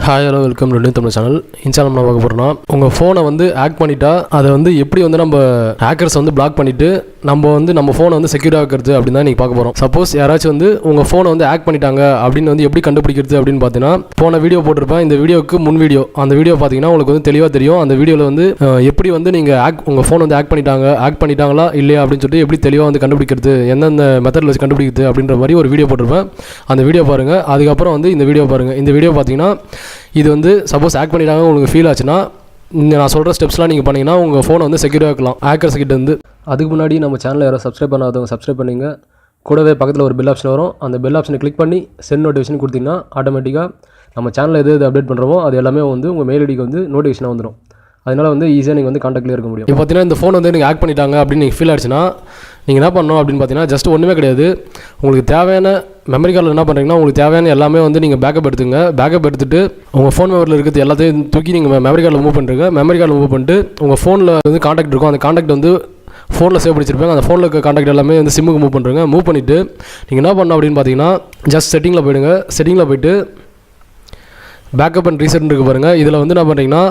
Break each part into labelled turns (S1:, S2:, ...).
S1: Hi hello welcome to Tamil channel. இந்த channel நம்ம பார்க்க போகிறோம்னா உங்கள் ஃபோனை வந்து ஹேக் பண்ணிட்டா அதை வந்து எப்படி வந்து நம்ம ஹேக்கர்ஸ் வந்து பிளாக் பண்ணிவிட்டு நம்ம ஃபோனை வந்து செக்யூர் ஆகிறது அப்படின்னு தான் நீங்கள் பார்க்க போகிறோம். சப்போஸ் யாராச்சும் வந்து உங்கள் ஃபோனை வந்து ஹேக் பண்ணிட்டாங்க அப்படின்னு வந்து எப்படி கண்டுபிடிக்கிறது அப்படின்னு பார்த்தீங்கன்னா, போன வீடியோ போட்டிருப்பேன். இந்த வீடியோக்கு முன் வீடியோ, அந்த வீடியோ பார்த்தீங்கன்னா உங்களுக்கு வந்து தெளிவாக தெரியும். அந்த வீடியோவில் வந்து எப்படி வந்து நீங்கள் உங்கள் ஃபோன் வந்து ஹேக் பண்ணிட்டாங்களா இல்லையா அப்படின்னு சொல்லிட்டு எப்படி தெளிவாக வந்து கண்டுபிடிக்கிறது, எந்தெந்த மெத்தடில் வச்சு கண்டுபிடிக்கிறது அப்படின்ற மாதிரி ஒரு வீடியோ போட்டிருப்பேன். அந்த வீடியோ பாருங்கள். அதுக்கப்புறம் வந்து இந்த வீடியோ பாருங்கள். இந்த வீடியோ பார்த்தீங்கன்னா இது வந்து சப்போஸ் ஹேக் பண்ணிட்டாங்க உங்களுக்கு ஃபீல் ஆச்சுன்னா, நான் சொல்கிற ஸ்டெப்ஸ்லாம் நீங்கள் பண்ணிங்கன்னா உங்கள் ஃபோனை வந்து செக்யூராக இருக்கலாம் ஹேக்கர்ஸ் கிட்ட இருந்து. அதுக்கு முன்னாடி நம்ம சேனலில் யாரும் சப்ஸ்கிரைப் பண்ணாதவங்க சப்ஸ்கிரைப் பண்ணிங்க. கூடவே பக்கத்தில் ஒரு பெல் ஆப்ஷன் வரும். அந்த பெல் ஆப்ஷனை கிளிக் பண்ணி சென்ட் நோட்டிஃபிகேஷன் கொடுத்தீங்கன்னா ஆட்டோமேட்டிக்காக நம்ம சேனலில் எது அப்டேட் பண்ணுறோமோ அது எல்லாமே வந்து உங்கள் மெயில் ஐடிக்கு வந்து நோட்டிஃபிகேஷனாக வந்துடும். அதனால் வந்து ஈஸியாக நீங்கள் வந்து கான்டாக்ட்லேயே இருக்க முடியும். இப்போ பார்த்தீங்கன்னா இந்த ஃபோன் வந்து எனக்கு ஹேக் பண்ணிட்டாங்க அப்படின்னு நீங்கள் ஃபீல் ஆச்சுன்னா நீங்கள் என்ன பண்ணணும் அப்படின்னு பார்த்தீங்கன்னா, ஜஸ்ட் ஒன்றுமே கிடையாது. உங்களுக்கு தேவையான மெமரி கார்டில் என்ன பண்ணுறீங்கன்னா, உங்களுக்கு தேவையான எல்லாமே வந்து நீங்கள் பேக்கப் எடுத்துங்க. பேக்கப் எடுத்துகிட்டு உங்கள் ஃபோன் மெமரியில் இருக்கிறது எல்லாத்தையும் தூக்கி நீங்கள் மெமரி கார்டில் மூவ் பண்ணுறீங்க. மெமரி கார்டில் மூவ் பண்ணிட்டு உங்கள் ஃபோனில் வந்து கான்டாக்ட் இருக்கும். அந்த கான்டாக்ட் வந்து ஃபோனில் சேவ் பண்ணிச்சிருப்பாங்க. அந்த ஃபோனில் இருக்க கான்டாக்ட் எல்லாமே வந்து சிம்முக்கு மூவ் பண்ணுறீங்க. மூவ் பண்ணிவிட்டு நீங்கள் என்ன பண்ணணும் அப்படின்னு பார்த்தீங்கன்னா, ஜஸ்ட் செட்டிங்கில் போய்டுங்க. செட்டிங்கில் போய்ட்டு பேக்கப் அண்ட் ரீசெட் இருக்கு பாருங்கள். இதில் வந்து என்ன பண்ணுறீங்கன்னா,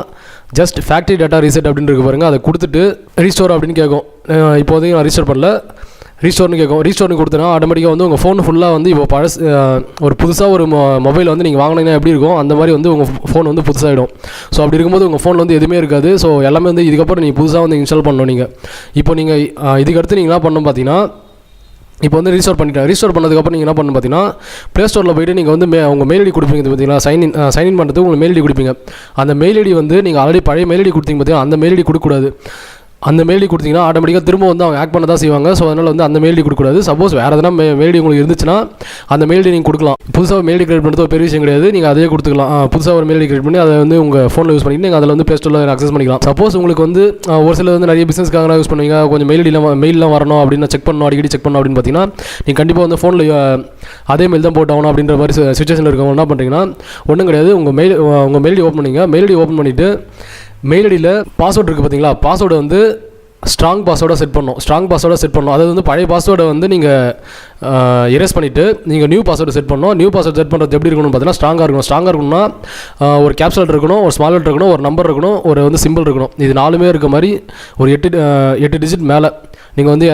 S1: ஜஸ்ட் ஃபேக்ட்ரி டேட்டா ரீசெட் அப்படின்னு இருக்கு பாருங்கள். அதை கொடுத்துட்டு ரீஸ்டோர் அப்படின்னு கேட்கும். இப்போதைக்கு நான் ரீஸ்டோர் பண்ணல, ரீஸ்டோர்னு கேட்கும். ரீஸ்டோர்னு கொடுத்தனா ஆட்டோமேட்டிக்காக வந்து உங்கள் ஃபோன் ஃபுல்லாக வந்து இப்போ ஒரு புதுசாக ஒரு மொபைல் வந்து நீங்கள் வாங்கினீங்கன்னா எப்படி இருக்கும் அந்த மாதிரி வந்து உங்கள் ஃபோன் வந்து புதுசாகிடும். ஸோ அப்படி இருக்கும்போது உங்கள் ஃபோனில் வந்து எதுவுமே இருக்காது. ஸோ எல்லாமே வந்து இதுக்கப்புறம் நீங்கள் புதுசாக வந்து இன்ஸ்டால் பண்ணணும். நீங்கள் இப்போ நீங்கள் இதுக்கடுத்து நீங்கள் என்ன பண்ணணும் பார்த்தீங்கன்னா, இப்போ வந்து ரீஸ்டோர் பண்ணிட்டேன். ரீஸ்டோர் பண்ணதுக்கப்புறம் நீங்கள் என்ன பண்ணணும் பார்த்தீங்கன்னா, ப்ளே ஸ்டோரில் போய்ட்டு நீங்கள் வந்து உங்கள் மெயில் ஐடி கொடுப்பீங்க பார்த்தீங்களா, சைன்இன் பண்ணுறதுக்கு உங்களுக்கு மெயில் ஐடி கொடுப்பீங்க. அந்த மெயில் ஐடி வந்து நீங்கள் ஆல்ரெடி பழைய மெயில் ஐடி கொடுத்தீங்க பார்த்தீங்கன்னா, அந்த மெயில் ஐடி கொடுக்கக்கூடாது. அந்த மெயில் ஐடி கொடுத்தீங்கன்னா ஆட்டோமேட்டிக்காக திரும்ப வந்து அவங்க ஹேக் பண்ண தான் செய்வாங்க. ஸோ அதனால் வந்து அந்த மெயில் ஐடி கொடுக்கக்கூடாது. சப்போஸ் வேறு எதனா மெயில் ஐடி உங்களுக்கு இருந்துச்சுன்னா அந்த மெயில் ஐடி நீங்கள் கொடுக்கலாம். புதுசாக மெயில் ஐடி கிரியேட் பண்ணுறது ஒரு பெரிய விஷயம் கிடையாது. நீங்கள் அதே கொடுத்துக்கலாம். புதுசாக ஒரு மெயில் ஐடி கிரியேட் பண்ணி அதை வந்து உங்கள் ஃபோனில் யூஸ் பண்ணிட்டு நீங்கள் அதில் வந்து ப்ளே ஸ்டோரில் அக்சஸ் பண்ணிக்கலாம். சப்போஸ் உங்களுக்கு வந்து ஒரு சில வந்து நிறைய பிஸ்னஸ்க்காக யூஸ் பண்ணுவீங்க, கொஞ்சம் மெயிலெலாம் வரணும் அப்படின்னு செக் பண்ணணும், அடிக்கடி செக் பண்ணணும் அப்படின்னு பார்த்தீங்கன்னா, நீங்கள் கண்டிப்பாக வந்து ஃபோனில் அதே மெயில் தான் போட்டு ஆகணும் அப்படின்ற மாதிரி சுச்சுவேஷனில் இருக்கவங்க என்ன பண்ணுறீங்கன்னா, ஒன்றும் கிடையாது. உங்கள் மெயில் ஐடி ஓப்பன் பண்ணிங்க. மெயில் ஐடி ஓப்பன் பண்ணிவிட்டு மெயில் ஐடியில் பாஸ்வேர்டு இருக்குது பார்த்தீங்களா, பாஸ்வேர்டு வந்து ஸ்ட்ராங் பாஸ்வேர்டாக செட் பண்ணணும். அதாவது வந்து பழைய பாஸ்வேர்டை வந்து நீங்கள் எரேஸ் பண்ணிவிட்டு நீங்கள் நியூ பாஸ்வேர்டு செட் பண்ணணும். நியூ பாஸ்வேர்டு செட் பண்ணுறது எப்படி இருக்கணும்னு பார்த்தீங்கன்னா, ஸ்ட்ராங்காக இருக்கணும்னா ஒரு கேப்சல் இருக்கணும், ஒரு ஸ்மால் லெட்டர் இருக்கணும், ஒரு நம்பர் இருக்கணும், ஒரு வந்து சிம்பிள் இருக்கணும். இது 4மே இருக்க மாதிரி ஒரு 8 டிஜிட் மேலே நீங்கள் வந்து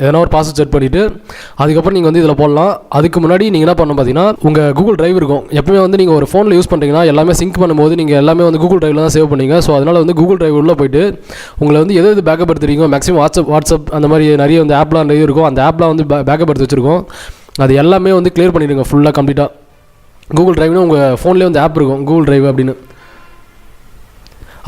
S1: எதனா ஒரு பாஸ்வேர்ட் செட் பண்ணிவிட்டு அதுக்கப்புறம் நீங்கள் வந்து இதில் போடலாம். அதுக்கு முன்னாடி நீங்கள் என்ன பண்ணணும் பார்த்தீங்கன்னா, உங்கள் கூகுள் டிரைவ் இருக்கும். எப்பவுமே வந்து நீங்கள் ஒரு ஃபோனில் யூஸ் பண்ணுறீங்கன்னா எல்லாமே சிங்க் பண்ணும்போது நீங்கள் எல்லாமே வந்து கூகுள் டிரைவில் தான் சேவ் பண்ணீங்க. ஸோ அதனால் வந்து கூகுள் டிரைவ் உள்ளே போய்ட்டு உங்களை வந்து எது பேக்கப் எடுத்துறீங்க, மேக்ஸிமம் வாட்ஸ்அப் அந்த மாதிரி நிறைய வந்து ஆப்லாம் நிறைய இருக்கும். அந்த ஆப்லாம் வந்து பேக்கப் எடுத்து வச்சுருக்கோம். அது எல்லாமே வந்து கிளியர் பண்ணிடுங்க ஃபுல்லாக கம்ப்ளீட்டாக. கூகுள் டிரைவ்னு உங்கள் ஃபோன்லேயே வந்து ஆப் இருக்கும், கூகுள் டிரைவ் அப்படின்னு.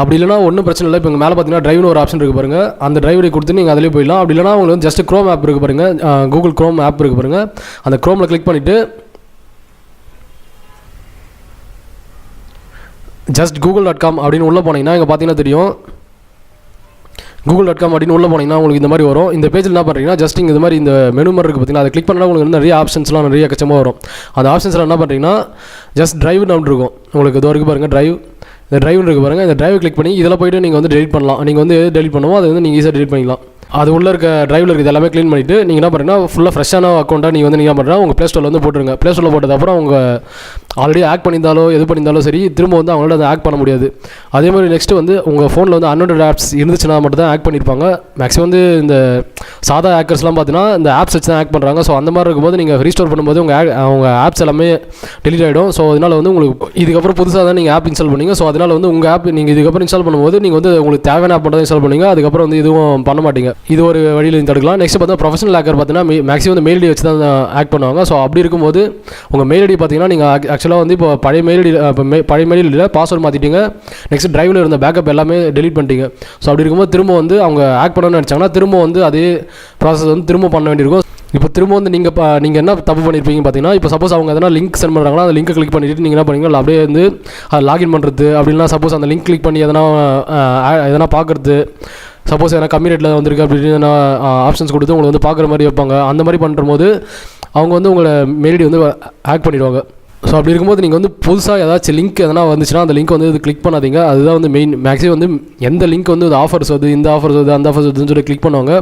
S1: அப்படி இல்லைனா ஒன்றும் பிரச்சனை இல்லை. இப்போ இங்கே மேலே பார்த்தீங்கன்னா டிரைவ்னு ஒரு ஆப்ஷன் இருக்குது பாருங்கள். அந்த டிரைவரை கொடுத்து நீங்கள் அதிலே போயிடலாம். அப்படி இல்லைனா உங்களுக்கு வந்து ஜஸ்ட் க்ரோம் ஆப் இருக்குது பாருங்கள், கூகுள் க்ரோம் ஆப் இருக்குது பாருங்கள். அந்த க்ரோமில் கிளிக் பண்ணிவிட்டு ஜஸ்ட் google.com அப்படின்னு உள்ளே போனீங்கன்னா இங்கே பார்த்தீங்கன்னா தெரியும். google.com அப்படின்னு உள்ளே போனீங்கன்னா உங்களுக்கு இந்த மாதிரி வரும். இந்த பேஜில் என்ன பண்ணுறீங்கன்னா, ஜஸ்ட் இந்த மாதிரி இந்த மெனு மாதிரி இருக்குது பார்த்தீங்கன்னா, அதை கிளிக் பண்ணால் உங்களுக்கு நிறைய ஆப்ஷன்ஸ்லாம் நிறைய கச்சமாக வரும். அந்த ஆப்ஷன்ஸில் என்ன பண்ணுறீங்கன்னா, ஜஸ்ட் டிரைவ் டவுன் இருக்கும். உங்களுக்கு இது வரைக்கும் பாருங்கள் டிரைவ், இந்த டிரைவ் இருக்குது பாருங்கள். இந்த டிரைவ் கிளிக் பண்ணி இதில் போய்ட்டு நீங்கள் வந்து டெலிட் பண்ணலாம். நீங்கள் வந்து டெலிட் பண்ணுவோம், அது வந்து நீங்கள் ஈஸியாக டெலிட் பண்ணிக்கலாம். அது உள்ளே இருக்க டிரைவில் இருக்குது எல்லாமே க்ளீன் பண்ணிவிட்டு நீங்கள் என்ன பண்ணுறீங்கன்னா, ஃபுல்லாக ஃப்ரெஷ்ஷான அக்கௌண்ட்டாக நீங்கள் வந்து என்ன பண்ணுறா உங்கள் ப்ளே ஸ்டோரில் வந்து போட்டுருங்க. ப்ளே ஸ்டோரில் போட்டதுக்கப்புறம் அவங்க ஆல்ரெடி ஹேக் பண்ணியிருந்தாலோ எது பண்ணியிருந்தாலும் சரி, திரும்ப வந்து அவங்களால அதை ஹேக் பண்ண முடியாது. அதே மாதிரி நெக்ஸ்ட்டு வந்து உங்கள் ஃபோனில் வந்து அன்வான்டட் ஆப்ஸ் இருந்துச்சுன்னா மட்டும் தான் ஹேக் பண்ணியிருப்பாங்க. மேக்ஸிமம் வந்து இந்த சாதா ஹேக்கர்ஸ்லாம் பார்த்தீங்கன்னா இந்த ஆப்ஸ் வச்சு தான் ஹேக் பண்ணுறாங்க. ஸோ அந்த மாதிரி இருக்கும்போது நீங்கள் ரீஸ்டோர் பண்ணும்போது அவங்க ஆப்ஸ் எல்லாமே டெலிட் ஆகிடும். ஸோ அதனால் வந்து உங்களுக்கு இதுக்கப்புறம் புதுசாக தான் நீங்கள் ஆப் இன்ஸ்டால் பண்ணீங்க. ஸோ அதனால் வந்து உங்கள் ஆப் நீங்கள் இதுக்கப்புறம் இன்ஸ்டால் பண்ணும்போது நீங்கள் வந்து உங்களுக்கு தேவையான ஆப் மட்டும் தான் இன்ஸ்டால் பண்ணீங்க. அதுக்கப்புறம் வந்து இதுவும் பண்ண மாட்டீங்க. இது ஒரு வழியில் தடுக்கலாம். நெக்ஸ்ட் பார்த்தா ப்ரொஃபஷனல் ஹேக்கர் பார்த்தீங்கன்னா மேக்ஸிமம் வந்து மெயில் ஐடி வச்சு தான் ஹேக் பண்ணுவாங்க. ஸோ அப்படி இருக்கும்போது உங்கள் மெயில் ஐடி பார்த்தீங்கன்னா நீங்கள் ஆக்சுவலாக வந்து இப்போ பழைய மெயில் ஐடியில் பாஸ்வேர்டு மாற்றிட்டீங்க. நெக்ஸ்ட் டிரைவில் இருந்த பேக்கப் எல்லாமே டெலிட் பண்ணிட்டீங்க. ஸோ அப்படி இருக்கும்போது திரும்ப வந்து அவங்க ஹேக் பண்ணணும்னு நினச்சாங்கன்னா திரும்ப வந்து அதே ப்ராசஸ் வந்து திரும்ப பண்ண வேண்டியிருக்கும். இப்போ திரும்ப வந்து நீங்கள் என்ன தப்பு பண்ணியிருப்பீங்க பார்த்தீங்கன்னா, இப்போ சப்போஸ் அவங்க எதனா லிங்க் சென்ட் பண்ணுறாங்கன்னா அந்த லிங்க்கை கிளிக் பண்ணிவிட்டு நீங்கள் என்ன பண்ணுவீங்க, அப்படியே வந்து அதை லாகின் பண்ணுறது. அப்படின்னா சப்போஸ் அந்த லிங்க் கிளிக் பண்ணி எதனா பார்க்குறது, சப்போஸ் எதனா கம்மி ரேட்டில் வந்திருக்கு அப்படின்னு ஆப்ஷன்ஸ் கொடுத்து உங்களை வந்து பார்க்குற மாதிரி வைப்பாங்க. அந்த மாதிரி பண்ணும்போது அவங்க வந்து உங்களை மெயில் ஐடி வந்து ஹேக் பண்ணிடுவாங்க. ஸோ அப்படி இருக்கும்போது நீங்கள் வந்து புதுசாக ஏதாச்சும் லிங்க் எதனா வந்துச்சுன்னா அந்த லிங்க் வந்து கிளிக் பண்ணாதீங்க. அதுதான் வந்து மெயின். மேக்ஸிமம் வந்து எந்த லிங்க் வந்து ஆஃபர்ஸ் வருது, இந்த ஆஃபர்ஸ் வருது, அந்த ஆஃபர்ஸ் வருதுன்னு சொல்லி கிளிக் பண்ணுவாங்க.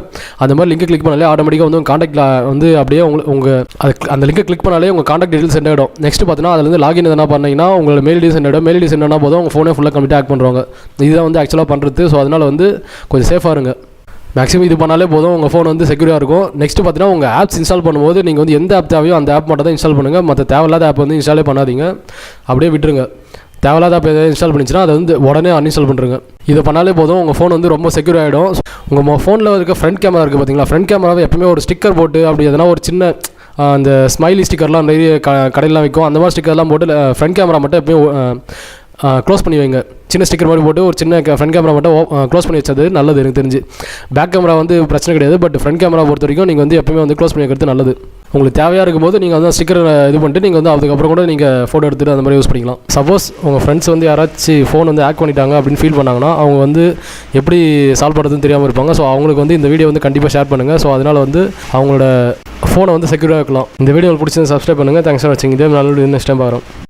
S1: அந்த மாதிரி லிங்க் கிளிக் பண்ணாலே ஆட்டோமேட்டிக்காக வந்து உங்கள் காண்டாக்டில் வந்து அப்படியே உங்கள் அந்த லிங்கை கிளிக் பண்ணாலே உங்கள் காண்டாக்ட் டீடைல்ஸ் சென்ட் ஆகிடும். நெக்ஸ்ட் பார்த்தீங்கன்னா அதில் வந்து லாகின் எதனா பண்ணிங்கன்னா உங்களோட மெயில் ஐடி சென்ட் ஆகிடும். மெயில் ஐடி சென்ட் ஆனால் போதும் உங்கள் ஃபோனே ஃபுல்லாக கம்ப்ளீட்டாக ஆக்ட் பண்ணுறாங்க. இதுதான் வந்து ஆக்சுவலாக பண்ணுறது. ஸோ அதனால் வந்து கொஞ்சம் சேஃபாக இருங்க. மேக்ஸிமம் இது பண்ணாலே போதும், உங்கள் ஃபோன் வந்து செக்யூராக இருக்கும். நெக்ஸ்ட் பார்த்தீங்கன்னா உங்கள் ஆப்ஸ் இன்ஸ்டால் பண்ணும்போது நீங்கள் வந்து எந்த ஆப் தேவையோ அந்த ஆப் மட்டும் தான் இன்ஸ்டால் பண்ணுங்கள். மற்ற தேவையில்லாத ஆப் வந்து இன்ஸ்டாலே பண்ணாதீங்க, அப்படியே விட்டுருங்க. தேவையில்லாத ஆப் எதாவது இன்ஸ்டால் பண்ணிச்சுன்னா அதை வந்து உடனே அன்இன்ஸ்டால் பண்ணுறங்க. இதை பண்ணாலே போதும், உங்கள் ஃபோன் வந்து ரொம்ப செக்யூர் ஆகிடும். உங்கள் ஃபோனில் இருக்க ஃப்ரண்ட் கேமரா இருக்குது பார்த்தீங்களா, ஃப்ரண்ட் கேமராவை எப்பவுமே ஒரு ஸ்டிக்கர் போட்டு அப்படி எதனா ஒரு சின்ன அந்த ஸ்மைலி ஸ்டிக்கர்லாம் நிறைய கடையிலாம் விற்கும். அந்த மாதிரி ஸ்டிக்கர்லாம் போட்டு ஃப்ரண்ட் கேமரா மட்டும் எப்பயும் க்ளோஸ் பண்ணி வைங்க. சின்ன ஸ்டிக்கர் மாதிரி போட்டு ஒரு சின்ன ஃப்ரண்ட் கேமரா மட்டும் க்ளோஸ் பண்ணி வச்சது நல்லது எனக்கு தெரிஞ்சு. பேக் கேமரா வந்து பிரச்சனை கிடையாது, பட் ஃப்ரண்ட் கேமரா பொறுத்த வரைக்கும் நீங்கள் வந்து எப்பவுமே வந்து க்ளோஸ் பண்ணி வைக்கிறது நல்லது. உங்களுக்கு தேவையாக இருக்கும்போது நீங்கள் வந்து ஸ்டிக்கர் இது பண்ணிட்டு நீங்கள் வந்து அதுக்கப்புறம் கூட நீங்கள் ஃபோட்டோ எடுத்துகிட்டு அந்த மாதிரி யூஸ் பண்ணிக்கலாம். சப்போஸ் உங்கள் ஃப்ரெண்ட்ஸ் வந்து யாராச்சும் ஃபோன் வந்து ஹேக் பண்ணிட்டாங்க அப்படின்னு ஃபீல் பண்ணாங்கன்னா அவங்க வந்து எப்படி சால்வ் பண்ணுறதுன்னு தெரியாமல் இருப்பாங்க. ஸோ அவங்களுக்கு வந்து இந்த வீடியோ வந்து கண்டிப்பாக ஷேர் பண்ணுங்கள். ஸோ அதனால் வந்து அவங்களோட ஃபோனை வந்து செக்யூராக இருக்கலாம். இந்த வீடியோ பிடிச்சது சப்ஸ்கிரைப் பண்ணுங்கள். தேங்க்ஸ் ஃபார் வாட்சிங். இதே நல்ல நெக்ஸ்ட் டைம் பார்க்குறோம்.